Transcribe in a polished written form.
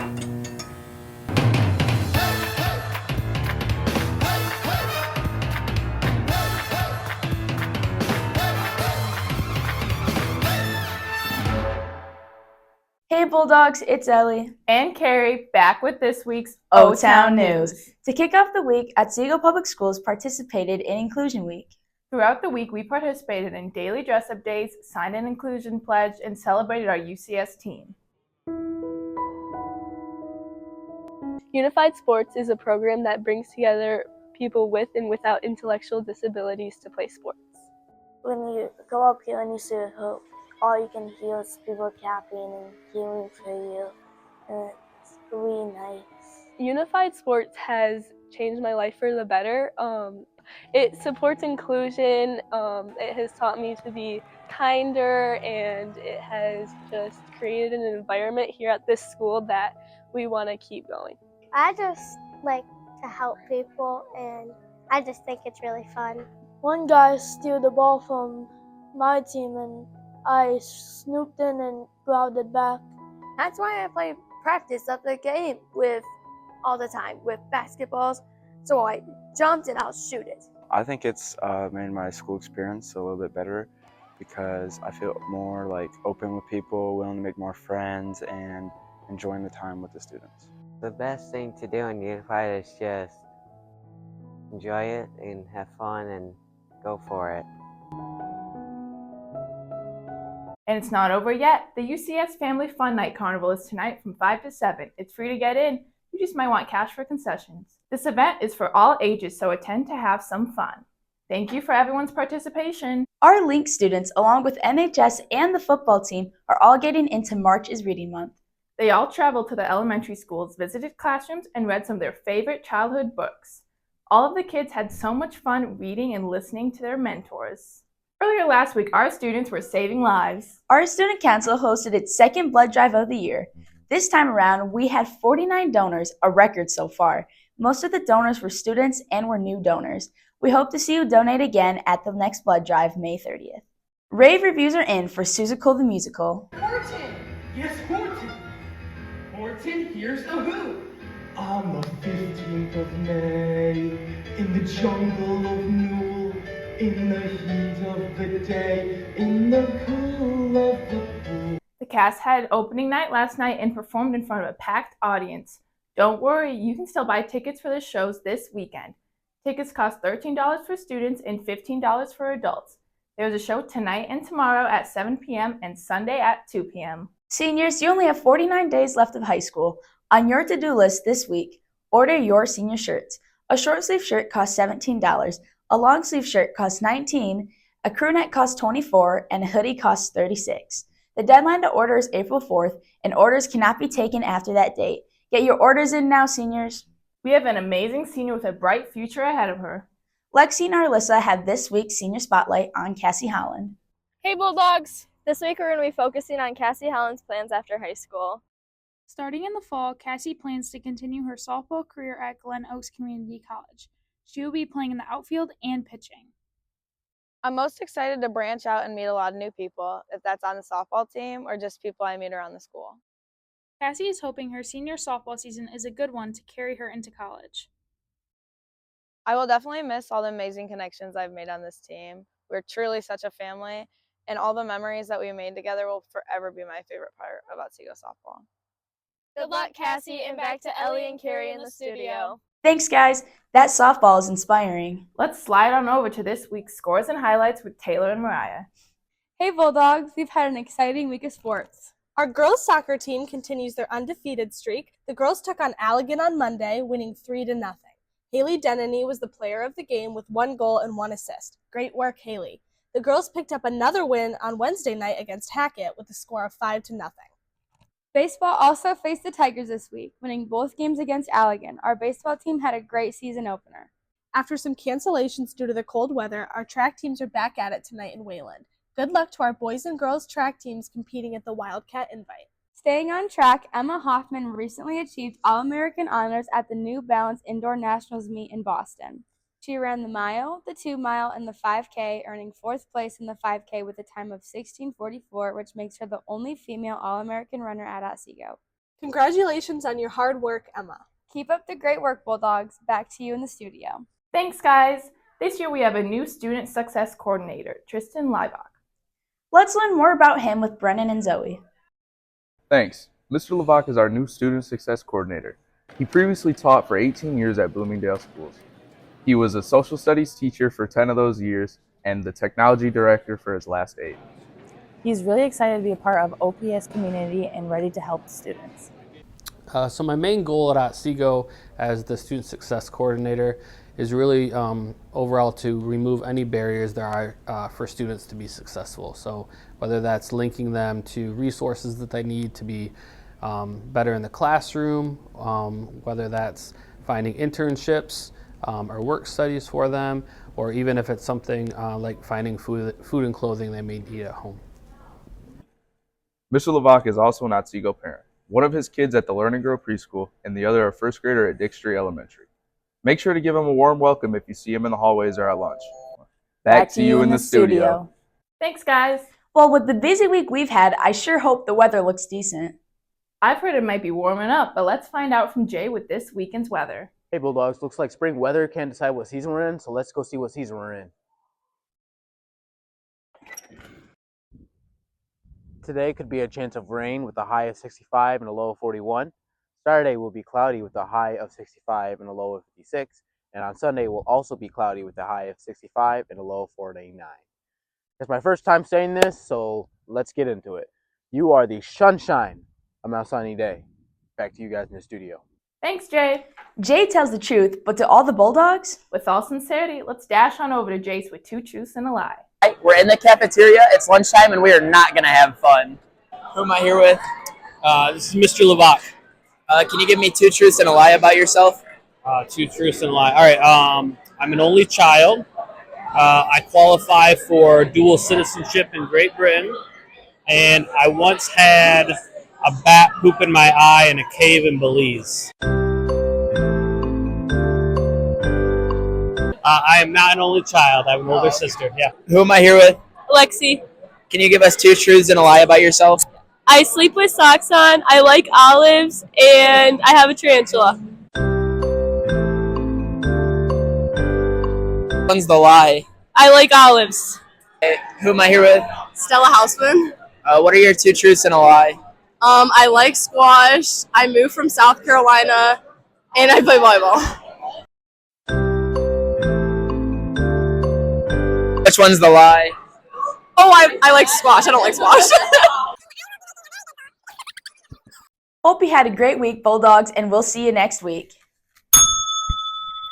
Hey Bulldogs, it's Ellie and Carrie back with this week's O-Town News. To kick off the week, Otsego Public Schools participated in Inclusion Week. Throughout the week, we participated in daily dress-up days, signed an inclusion pledge, and celebrated our UCS team. Unified Sports is a program that brings together people with and without intellectual disabilities to play sports. When you go up here and you see hope, all you can hear is people clapping and cheering for you, and it's really nice. Unified Sports has changed my life for the better. It supports inclusion, it has taught me to be kinder, and it has just created an environment here at this school that we want to keep going. I just like to help people, and I just think it's really fun. One guy stole the ball from my team, and I snooped in and grabbed it back. That's why I play practice of the game with all the time with basketballs. So I jumped and I'll shoot it. I think it's made my school experience a little bit better because I feel more like open with people, willing to make more friends, and enjoying the time with the students. The best thing to do in Unified is just enjoy it and have fun and go for it. And it's not over yet. The UCS Family Fun Night Carnival is tonight from 5 to 7. It's free to get in. You just might want cash for concessions. This event is for all ages, so attend to have some fun. Thank you for everyone's participation. Our Link students, along with MHS and the football team, are all getting into March is Reading Month. They all traveled to the elementary schools, visited classrooms, and read some of their favorite childhood books. All of the kids had so much fun reading and listening to their mentors. Earlier last week, our students were saving lives. Our student council hosted its second blood drive of the year. This time around, we had 49 donors, a record so far. Most of the donors were students and were new donors. We hope to see you donate again at the next blood drive, May 30th. Rave reviews are in for Seussical the Musical. Horton! Yes, Horton! Horton, here's the who! On the 15th of May, in the jungle of Newell, in the heat of the day, in the cool of the pool. The cast had opening night last night and performed in front of a packed audience. Don't worry, you can still buy tickets for the shows this weekend. Tickets cost $13 for students and $15 for adults. There's a show tonight and tomorrow at 7 p.m. and Sunday at 2 p.m. Seniors, you only have 49 days left of high school. On your to-do list this week, order your senior shirts. A short sleeve shirt costs $17, a long sleeve shirt costs $19, a crew neck costs $24, and a hoodie costs $36. The deadline to order is April 4th, and orders cannot be taken after that date. Get your orders in now, seniors. We have an amazing senior with a bright future ahead of her. Lexi and Arlissa have this week's Senior Spotlight on Cassie Holland. Hey Bulldogs! This week we're going to be focusing on Cassie Holland's plans after high school. Starting in the fall, Cassie plans to continue her softball career at Glen Oaks Community College. She will be playing in the outfield and pitching. I'm most excited to branch out and meet a lot of new people, if that's on the softball team or just people I meet around the school. Cassie is hoping her senior softball season is a good one to carry her into college. I will definitely miss all the amazing connections I've made on this team. We're truly such a family, and all the memories that we made together will forever be my favorite part of Otsego softball. Good luck, Cassie, and back to Ellie and Carrie in the studio. Thanks, guys. That softball is inspiring. Let's slide on over to this week's scores and highlights with Taylor and Mariah. Hey Bulldogs, we've had an exciting week of sports. Our girls soccer team continues their undefeated streak. The girls took on Allegan on Monday, winning 3-0. Haley Denany was the player of the game with 1 goal and 1 assist. Great work, Haley. The girls picked up another win on Wednesday night against Hackett with a score of 5-0. Baseball also faced the Tigers this week, winning both games against Allegan. Our baseball team had a great season opener. After some cancellations due to the cold weather, our track teams are back at it tonight in Wayland. Good luck to our boys and girls track teams competing at the Wildcat Invite. Staying on track, Emma Hoffman recently achieved All-American honors at the New Balance Indoor Nationals meet in Boston. She ran the mile, the 2-mile, and the 5K, earning 4th place in the 5K with a time of 16:44, which makes her the only female All-American runner at Otsego. Congratulations on your hard work, Emma. Keep up the great work, Bulldogs. Back to you in the studio. Thanks, guys. This year we have a new Student Success Coordinator, Tristan Leibach. Let's learn more about him with Brennan and Zoe. Thanks. Mr. Levac is our new Student Success Coordinator. He previously taught for 18 years at Bloomingdale Schools. He was a social studies teacher for 10 of those years and the technology director for his last 8. He's really excited to be a part of OPS community and ready to help students. So my main goal at Otsego as the Student Success Coordinator is really overall to remove any barriers there are for students to be successful. So whether that's linking them to resources that they need to be better in the classroom, whether that's finding internships or work studies for them, or even if it's something like finding food and clothing they may need at home. Mr. Levac is also an Otsego parent. One of his kids at the Learn and Grow preschool and the other a first grader at Dick Street Elementary. Make sure to give him a warm welcome if you see him in the hallways or at lunch. Back to you in the studio. Thanks, guys. Well, with the busy week we've had, I sure hope the weather looks decent. I've heard it might be warming up, but let's find out from Jay with this weekend's weather. Hey Bulldogs, looks like spring weather can't decide what season we're in, so let's go see what season we're in. Today could be a chance of rain with a high of 65 and a low of 41. Saturday will be cloudy with a high of 65 and a low of 56. And on Sunday will also be cloudy with a high of 65 and a low of 49. It's my first time saying this, so let's get into it. You are the sunshine of Mount Sunny Day. Back to you guys in the studio. Thanks, Jay. Jay tells the truth, but to all the Bulldogs? With all sincerity, let's dash on over to Jace with 2 truths and a lie. We're in the cafeteria, it's lunchtime, and we are not going to have fun. Who am I here with? This is Mr. Levac. Can you give me 2 truths and a lie about yourself? 2 truths and a lie. All right, I'm an only child. I qualify for dual citizenship in Great Britain, and I once had a bat poop in my eye in a cave in Belize. I am not an only child. I have an older sister. Yeah. Who am I here with? Lexi. Can you give us 2 truths and a lie about yourself? I sleep with socks on, I like olives, and I have a tarantula. One's the lie. I like olives. Who am I here with? Stella Houseman. What are your 2 truths and a lie? I like squash, I moved from South Carolina, and I play volleyball. Which one's the lie? Oh, I like squash. I don't like squash. Hope you had a great week, Bulldogs, and we'll see you next week.